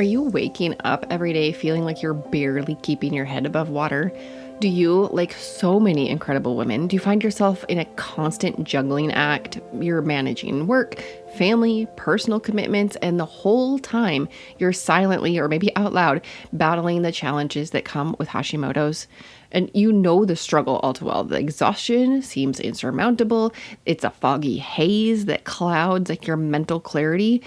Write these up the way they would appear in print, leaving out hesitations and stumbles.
Are you waking up every day feeling like you're barely keeping your head above water? Do you, like so many incredible women, do you find yourself in a constant juggling act? You're managing work, family, personal commitments, and the whole time you're silently or maybe out loud battling the challenges that come with Hashimoto's. And you know the struggle all too well. The exhaustion seems insurmountable. It's a foggy haze that clouds like your mental clarity.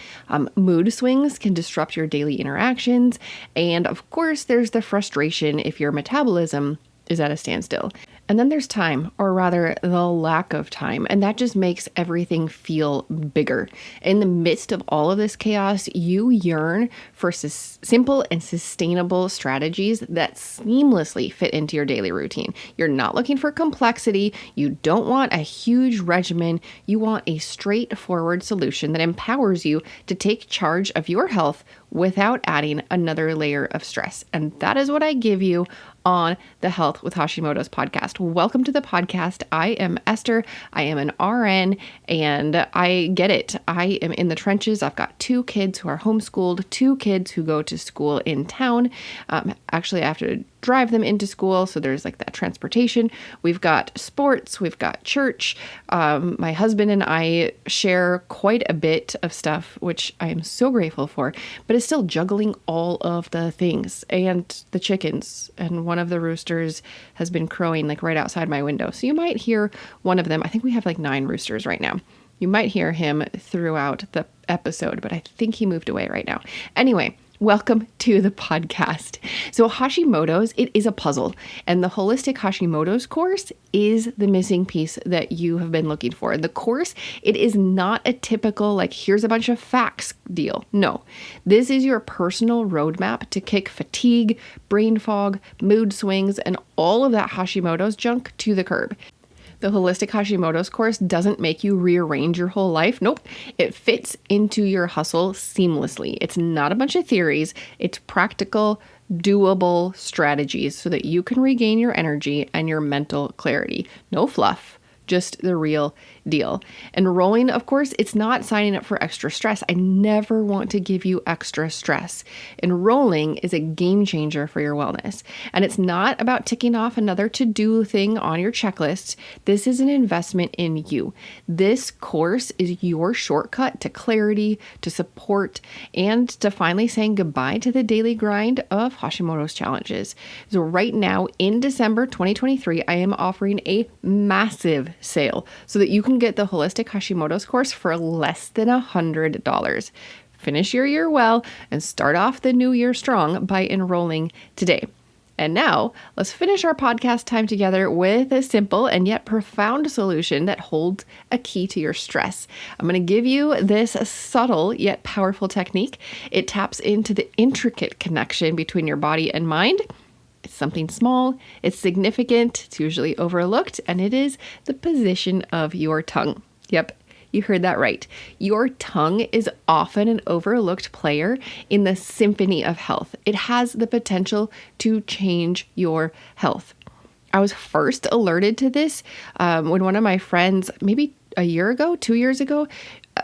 Mood swings can disrupt your daily interactions. And of course, there's the frustration if your metabolism is at a standstill. And then there's time, or rather the lack of time, and that just makes everything feel bigger. In the midst of all of this chaos, you yearn for simple and sustainable strategies that seamlessly fit into your daily routine. You're not looking for complexity. You don't want a huge regimen. You want a straightforward solution that empowers you to take charge of your health without adding another layer of stress. And that is what I give you on the Health with Hashimoto's podcast. Welcome to the podcast. I am Esther. I am an RN and I get it. I am in the trenches. I've got 2 kids who are homeschooled, 2 kids who go to school in town. Actually, I have to drive them into school. So there's like that transportation. We've got sports. We've got church. My husband and I share quite a bit of stuff, which I am so grateful for, but it's still juggling all of the things and the chickens. And one of the roosters has been crowing like right outside my window. So you might hear one of them. I think we have like 9 roosters right now. You might hear him throughout the episode, but I think he moved away right now. Anyway, welcome to the podcast. So Hashimoto's, it is a puzzle, and the Holistic Hashimoto's course is the missing piece that you have been looking for. The course, it is not a typical, like, here's a bunch of facts deal. No, this is your personal roadmap to kick fatigue, brain fog, mood swings, and all of that Hashimoto's junk to the curb. The Holistic Hashimoto's course doesn't make you rearrange your whole life. Nope. It fits into your hustle seamlessly. It's not a bunch of theories. It's practical, doable strategies so that you can regain your energy and your mental clarity. No fluff, just the real deal. Enrolling, of course, it's not signing up for extra stress. I never want to give you extra stress. Enrolling is a game changer for your wellness. And it's not about ticking off another to-do thing on your checklist. This is an investment in you. This course is your shortcut to clarity, to support, and to finally saying goodbye to the daily grind of Hashimoto's challenges. So right now in December 2023, I am offering a massive sale so that you can get the Holistic Hashimoto's course for less than $100. Finish your year well and start off the new year strong by enrolling today. And now let's finish our podcast time together with a simple and yet profound solution that holds a key to your stress. I'm going to give you this subtle yet powerful technique. It taps into the intricate connection between your body and mind. It's something small, it's significant, it's usually overlooked, and it is the position of your tongue. Yep, you heard that right. Your tongue is often an overlooked player in the symphony of health. It has the potential to change your health. I was first alerted to this when one of my friends, maybe a year ago, 2 years ago,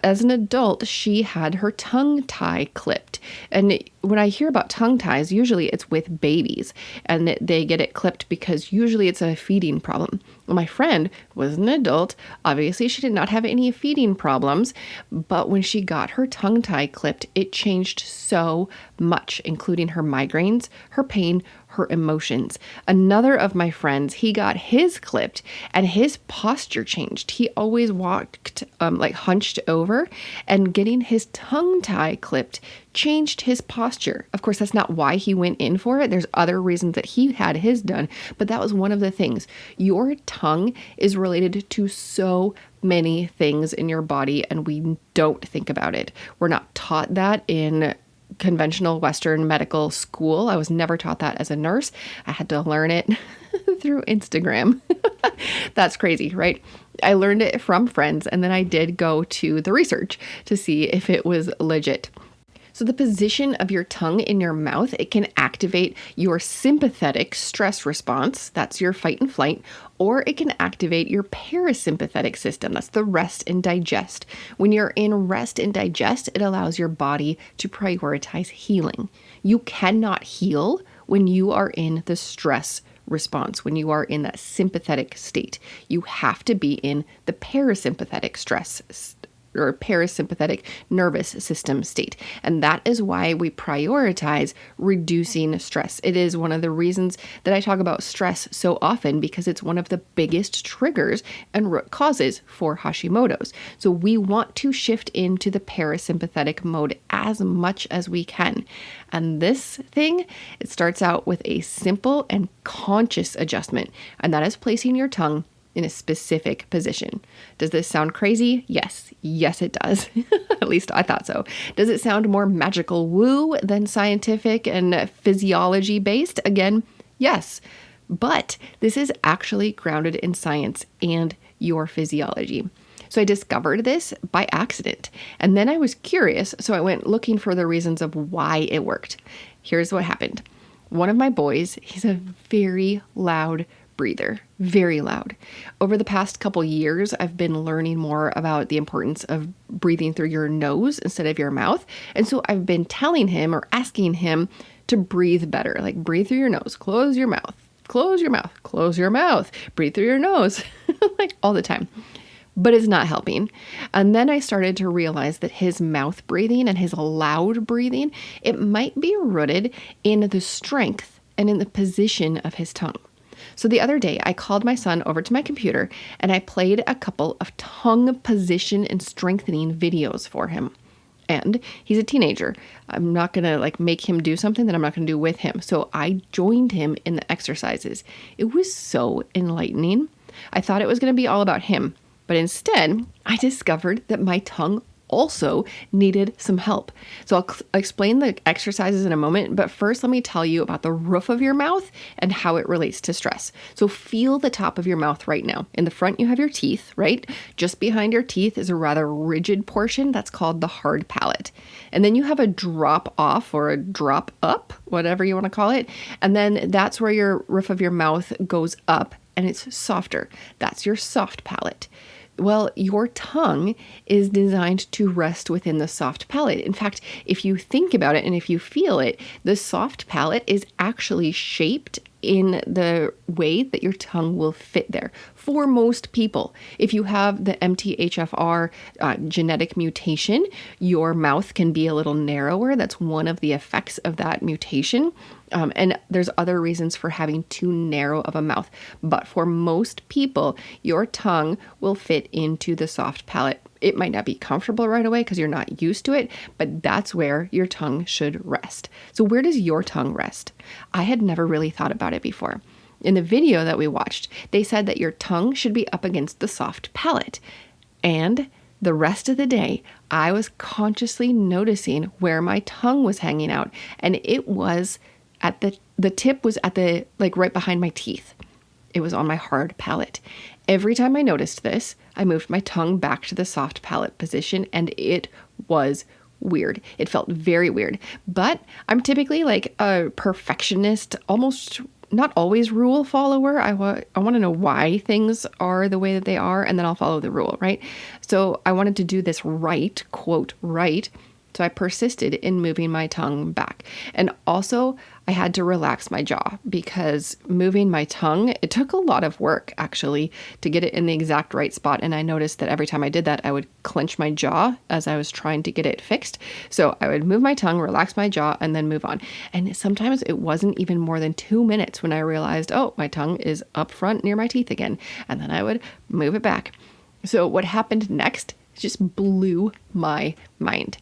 as an adult, she had her tongue tie clipped. And when I hear about tongue ties, usually it's with babies and they get it clipped because usually it's a feeding problem. Well, my friend was an adult. Obviously, she did not have any feeding problems, but when she got her tongue tie clipped, it changed so much, including her migraines, her pain, her emotions. Another of my friends, he got his clipped and his posture changed. He always walked like hunched over, and getting his tongue tie clipped changed his posture. Of course, that's not why he went in for it. There's other reasons that he had his done, but that was one of the things. Your tongue is related to so many things in your body, and we don't think about it. We're not taught that in conventional Western medical school. I was never taught that as a nurse. I had to learn it through Instagram. That's crazy, right? I learned it from friends, and then I did go to the research to see if it was legit. So the position of your tongue in your mouth, it can activate your sympathetic stress response. That's your fight and flight. Or it can activate your parasympathetic system. That's the rest and digest. When you're in rest and digest, it allows your body to prioritize healing. You cannot heal when you are in the stress response, when you are in that sympathetic state. You have to be in the parasympathetic stress or parasympathetic nervous system state. And that is why we prioritize reducing stress. It is one of the reasons that I talk about stress so often, because it's one of the biggest triggers and root causes for Hashimoto's. So we want to shift into the parasympathetic mode as much as we can. And this thing, it starts out with a simple and conscious adjustment, and that is placing your tongue in a specific position. Does this sound crazy? Yes. Yes, it does. At least I thought so. Does it sound more magical woo than scientific and physiology based? Again, yes. But this is actually grounded in science and your physiology. So I discovered this by accident. And then I was curious, so I went looking for the reasons of why it worked. Here's what happened. One of my boys, he's a very loud breather, very loud. Over the past couple years, I've been learning more about the importance of breathing through your nose instead of your mouth. And so I've been telling him or asking him to breathe better, like breathe through your nose, close your mouth, close your mouth, close your mouth, breathe through your nose, like all the time. But it's not helping. And then I started to realize that his mouth breathing and his loud breathing, it might be rooted in the strength and in the position of his tongue. So the other day, I called my son over to my computer and I played a couple of tongue position and strengthening videos for him. And he's a teenager. I'm not going to make him do something that I'm not going to do with him. So I joined him in the exercises. It was so enlightening. I thought it was going to be all about him, but instead I discovered that my tongue also needed some help. So I'll explain the exercises in a moment, but first let me tell you about the roof of your mouth and how it relates to stress. So feel the top of your mouth right now. In the front, you have your teeth, right? Just behind your teeth is a rather rigid portion that's called the hard palate. And then you have a drop off or a drop up, whatever you want to call it. And then that's where your roof of your mouth goes up and it's softer. That's your soft palate. Well, your tongue is designed to rest within the soft palate. In fact, if you think about it and if you feel it, the soft palate is actually shaped in the way that your tongue will fit there. For most people, if you have the MTHFR genetic mutation, your mouth can be a little narrower. That's one of the effects of that mutation. And there's other reasons for having too narrow of a mouth. But for most people, your tongue will fit into the soft palate. It might not be comfortable right away because you're not used to it, but that's where your tongue should rest. So where does your tongue rest? I had never really thought about it before. In the video that we watched, they said that your tongue should be up against the soft palate. And the rest of the day, I was consciously noticing where my tongue was hanging out. And it was at the tip was at the, right behind my teeth. It was on my hard palate. Every time I noticed this, I moved my tongue back to the soft palate position and it was weird. It felt very weird. But I'm typically a perfectionist, almost not always rule follower. I want to know why things are the way that they are, and then I'll follow the rule, right? So I wanted to do this right, quote, right. So I persisted in moving my tongue back. And also I had to relax my jaw because moving my tongue, it took a lot of work actually to get it in the exact right spot. And I noticed that every time I did that, I would clench my jaw as I was trying to get it fixed. So I would move my tongue, relax my jaw, and then move on. And sometimes it wasn't even more than 2 minutes when I realized, oh, my tongue is up front near my teeth again. And then I would move it back. So what happened next just blew my mind.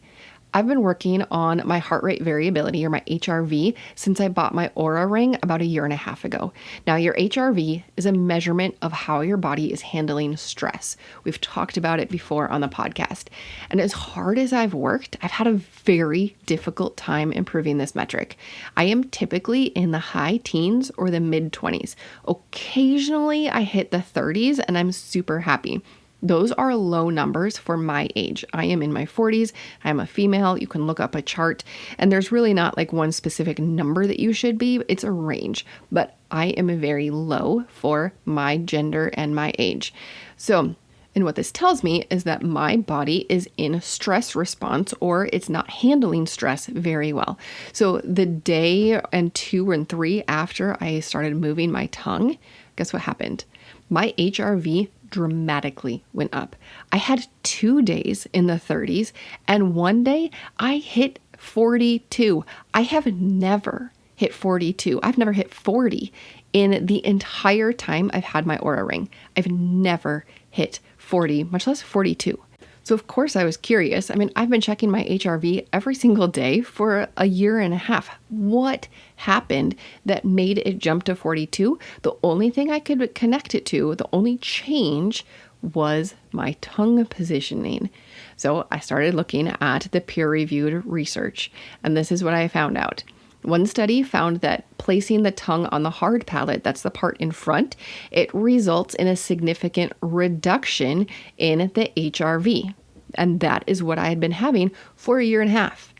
I've been working on my heart rate variability, or my HRV, since I bought my Aura ring about 1.5 years ago. Now, your HRV is a measurement of how your body is handling stress. We've talked about it before on the podcast. And as hard as I've worked, I've had a very difficult time improving this metric. I am typically in the high teens or the mid 20s. Occasionally, I hit the 30s and I'm super happy. Those are low numbers for my age. I am in my 40s. I am a female. You can look up a chart, and there's really not like one specific number that you should be. It's a range, but I am very low for my gender and my age. So, and what this tells me is that my body is in a stress response, or it's not handling stress very well. So the day and 2 and 3 after I started moving my tongue, guess what happened? My HRV dramatically went up. I had 2 days in the 30s, and one day I hit 42. I have never hit 42. I've never hit 40 in the entire time I've had my Oura ring. I've never hit 40, much less 42. So of course I was curious. I mean, I've been checking my HRV every single day for a year and a half. What happened that made it jump to 42? The only thing I could connect it to, the only change, was my tongue positioning. So I started looking at the peer-reviewed research, and this is what I found out. One study found that placing the tongue on the hard palate, that's the part in front, it results in a significant reduction in the HRV. And that is what I had been having for a year and a half.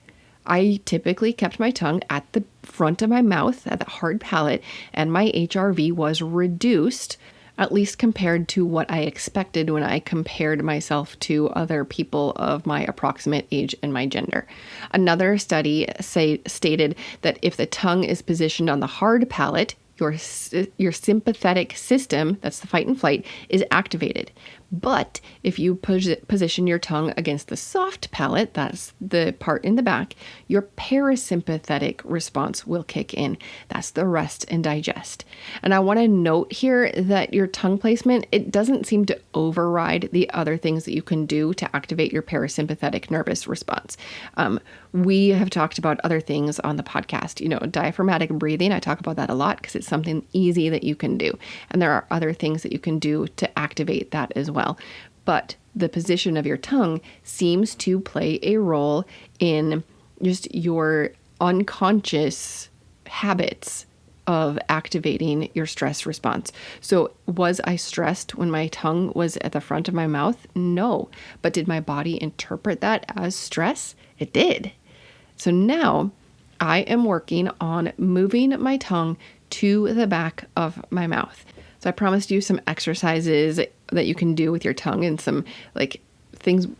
I typically kept my tongue at the front of my mouth, at the hard palate, and my HRV was reduced, at least compared to what I expected when I compared myself to other people of my approximate age and my gender. Another study stated that if the tongue is positioned on the hard palate, your sympathetic system, that's the fight and flight, is activated. But if you position your tongue against the soft palate, that's the part in the back, your parasympathetic response will kick in. That's the rest and digest. And I want to note here that your tongue placement, it doesn't seem to override the other things that you can do to activate your parasympathetic nervous response. We have talked about other things on the podcast, diaphragmatic breathing. I talk about that a lot because it's something easy that you can do. And there are other things that you can do to activate that as well. But the position of your tongue seems to play a role in just your unconscious habits of activating your stress response. So was I stressed when my tongue was at the front of my mouth? No. But did my body interpret that as stress? It did. So now I am working on moving my tongue to the back of my mouth. So I promised you some exercises that you can do with your tongue and some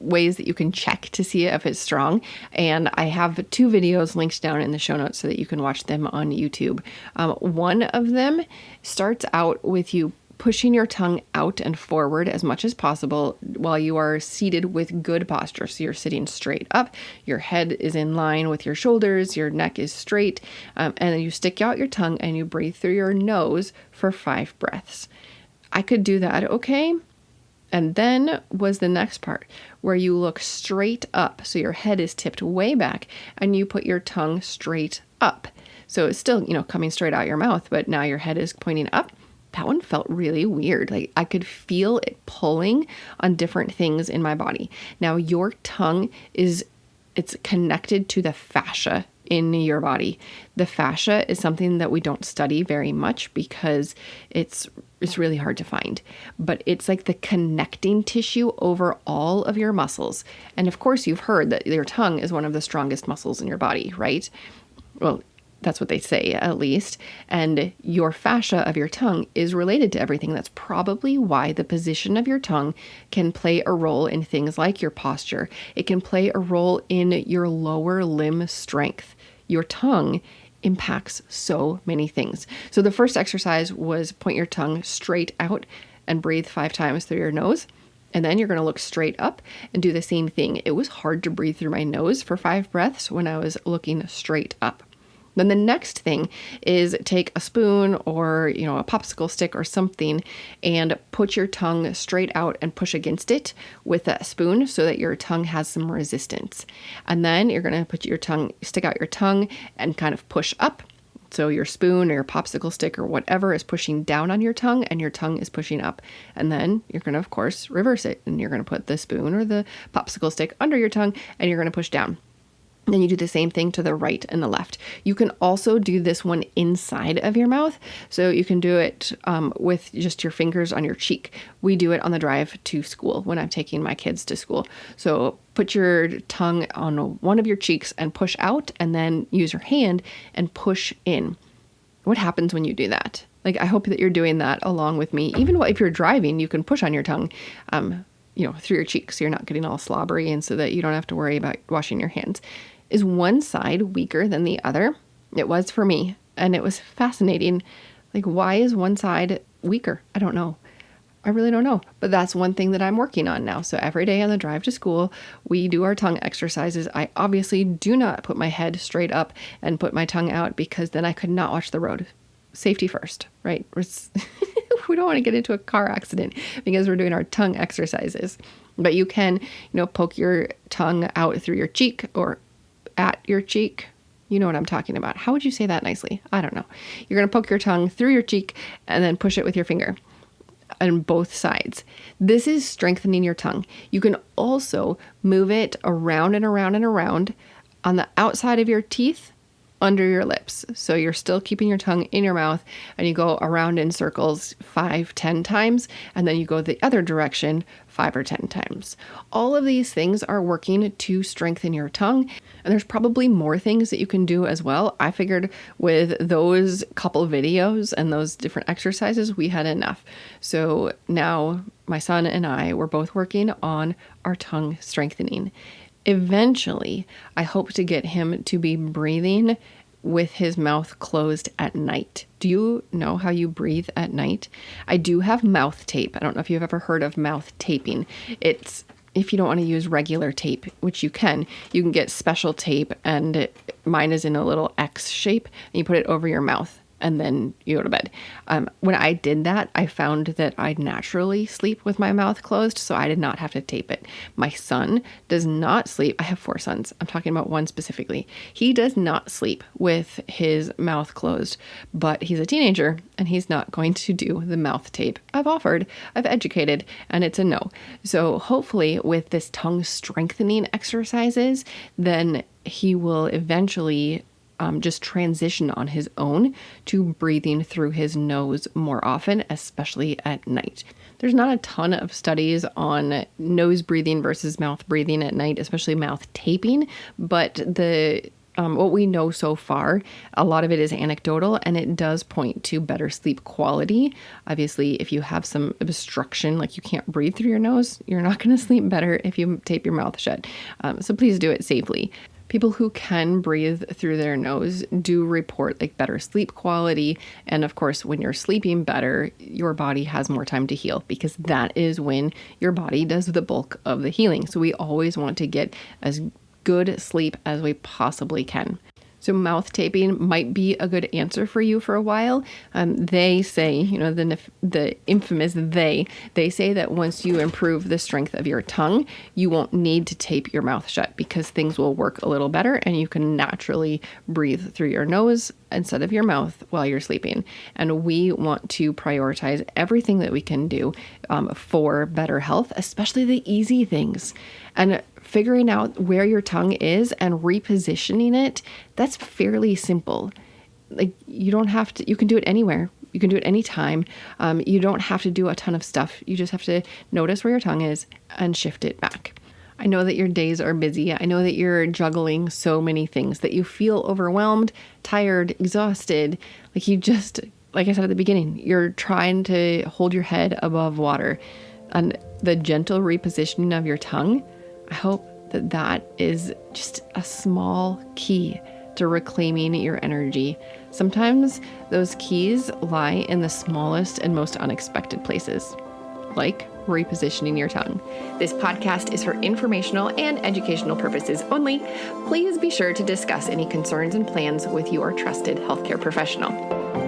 ways that you can check to see if it's strong. And I have 2 videos linked down in the show notes so that you can watch them on YouTube. One of them starts out with you pushing your tongue out and forward as much as possible while you are seated with good posture. So you're sitting straight up, your head is in line with your shoulders, your neck is straight, and then you stick out your tongue and you breathe through your nose for 5 breaths. I could do that, okay? And then was the next part where you look straight up. So your head is tipped way back and you put your tongue straight up. So it's still, coming straight out your mouth, but now your head is pointing up. That one felt really weird. Like I could feel it pulling on different things in my body. Now your tongue it's connected to the fascia in your body. The fascia is something that we don't study very much because it's really hard to find, but it's like the connecting tissue over all of your muscles. And of course you've heard that your tongue is one of the strongest muscles in your body, right? Well, that's what they say, at least. And your fascia of your tongue is related to everything. That's probably why the position of your tongue can play a role in things like your posture. It can play a role in your lower limb strength. Your tongue impacts so many things. So the first exercise was point your tongue straight out and breathe 5 times through your nose. And then you're going to look straight up and do the same thing. It was hard to breathe through my nose for 5 breaths when I was looking straight up. Then the next thing is take a spoon or, a popsicle stick or something and put your tongue straight out and push against it with that spoon so that your tongue has some resistance. And then you're going to stick out your tongue and kind of push up. So your spoon or your popsicle stick or whatever is pushing down on your tongue and your tongue is pushing up. And then you're going to, of course, reverse it. And you're going to put the spoon or the popsicle stick under your tongue and you're going to push down. Then you do the same thing to the right and the left. You can also do this one inside of your mouth. So you can do it with just your fingers on your cheek. We do it on the drive to school when I'm taking my kids to school. So put your tongue on one of your cheeks and push out, and then use your hand and push in. What happens when you do that? Like, I hope that you're doing that along with me. Even if you're driving, you can push on your tongue, through your cheeks, so you're not getting all slobbery, and so that you don't have to worry about washing your hands. Is one side weaker than the other? It was for me, and it was fascinating. Like, why is one side weaker? I don't know. I really don't know, but that's one thing that I'm working on now. So every day on the drive to school, we do our tongue exercises. I obviously do not put my head straight up and put my tongue out, because then I could not watch the road. Safety first, right? We don't want to get into a car accident because we're doing our tongue exercises. But you can, poke your tongue out through your cheek or at your cheek. You know what I'm talking about. How would you say that nicely? I don't know. You're going to poke your tongue through your cheek and then push it with your finger on both sides. This is strengthening your tongue. You can also move it around and around and around on the outside of your teeth, under your lips. So you're still keeping your tongue in your mouth, and you go around in circles 5-10 times, and then you go the other direction 5 or 10 times. All of these things are working to strengthen your tongue, and there's probably more things that you can do as well. I figured with those couple videos and those different exercises, we had enough. So now my son and I were both working on our tongue strengthening. Eventually, I hope to get him to be breathing with his mouth closed at night. Do you know how you breathe at night? I do have mouth tape. I don't know if you've ever heard of mouth taping. It's, if you don't want to use regular tape, which you can get special tape, and mine is in a little X shape, and you put it over your mouth, and then you go to bed. When I did that, I found that I naturally sleep with my mouth closed, so I did not have to tape it. My son does not sleep. I have 4 sons. I'm talking about one specifically. He does not sleep with his mouth closed, but he's a teenager and he's not going to do the mouth tape. I've offered, I've educated, and it's a no. So hopefully with this tongue strengthening exercises, then he will eventually just transition on his own to breathing through his nose more often, especially at night. There's not a ton of studies on nose breathing versus mouth breathing at night, especially mouth taping, but what we know so far, a lot of it is anecdotal, and it does point to better sleep quality. Obviously, if you have some obstruction, like you can't breathe through your nose, you're not going to sleep better if you tape your mouth shut. So please do it safely. People who can breathe through their nose do report like better sleep quality. And of course, when you're sleeping better, your body has more time to heal, because that is when your body does the bulk of the healing. So we always want to get as good sleep as we possibly can. So mouth taping might be a good answer for you for a while. They say, the infamous they say that once you improve the strength of your tongue, you won't need to tape your mouth shut, because things will work a little better and you can naturally breathe through your nose instead of your mouth while you're sleeping. And we want to prioritize everything that we can do for better health, especially the easy things. And figuring out where your tongue is and repositioning it, that's fairly simple. Like, you don't have to, you can do it anywhere. You can do it anytime. You don't have to do a ton of stuff. You just have to notice where your tongue is and shift it back. I know that your days are busy. I know that you're juggling so many things, that you feel overwhelmed, tired, exhausted. Like I said at the beginning, you're trying to hold your head above water. And the gentle repositioning of your tongue, I hope that is just a small key to reclaiming your energy. Sometimes those keys lie in the smallest and most unexpected places, like repositioning your tongue. This podcast is for informational and educational purposes only. Please be sure to discuss any concerns and plans with your trusted healthcare professional.